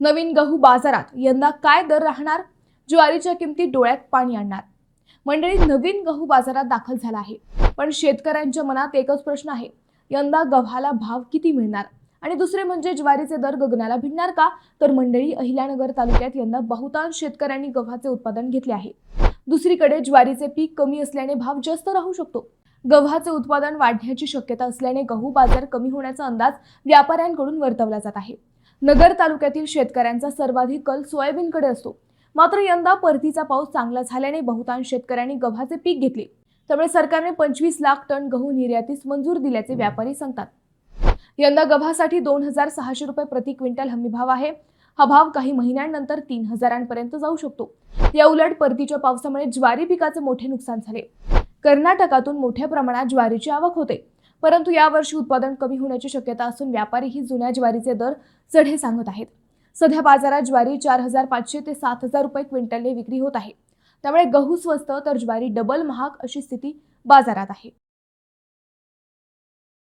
नवीन गहू बाजारात यंदा काय दर राहणार? ज्वारीच्या किमती डोळ्यात पाणी आणणार. मंडळी, नवीन गहू बाजारात दाखल झाला आहे, पण शेतकऱ्यांच्या मनात एकच प्रश्न आहे, यंदा गव्हाला भाव किती मिळणार? आणि दुसरे म्हणजे ज्वारीचे दर गगनाला भिडणार का? तर मंडळी, अहिल्यानगर तालुक्यात यंदा बहुतांश शेतकऱ्यांनी गव्हाचे उत्पादन घेतले आहे. दुसरीकडे ज्वारीचे पीक कमी असल्याने भाव जास्त राहू शकतो. गव्हाचे उत्पादन वाढण्याची शक्यता असल्याने गहू बाजार कमी होण्याचा अंदाज व्यापाऱ्यांकडून वर्तवला जात आहे. नगर तालुक्यातील शेतकऱ्यांचा सर्वाधिक कल सोयाबीनकडे असतो. मात्र यंदा परतीचा पाऊस चांगला झाल्याने बहुतांश शेतकऱ्यांनी गव्हाचे पीक घेतले. त्यामुळे सरकारने 25 लाख टन गहू निर्यातीस मंजूर दिल्याचे व्यापारी सांगतात. यंदा गव्हासाठी 2,600 रुपये प्रति क्विंटल हमीभाव आहे. हा भाव काही महिन्यांनंतर 3,000 जाऊ शकतो. या उलट परतीच्या पावसामुळे ज्वारी पिकाचे मोठे नुकसान झाले. कर्नाटकातून मोठ्या प्रमाणात ज्वारीची आवक होते, परंतु यावर्षी उत्पादन कमी होण्याची शक्यता असून व्यापारीही जुन्या ज्वारीचे दर चढे सांगत आहेत. सध्या बाजारात ज्वारी 4,500 ते 7,000 रुपये क्विंटलने विक्री होत आहे. त्यामुळे गहू स्वस्त तर ज्वारी डबल महाग अशी स्थिती बाजारात आहे.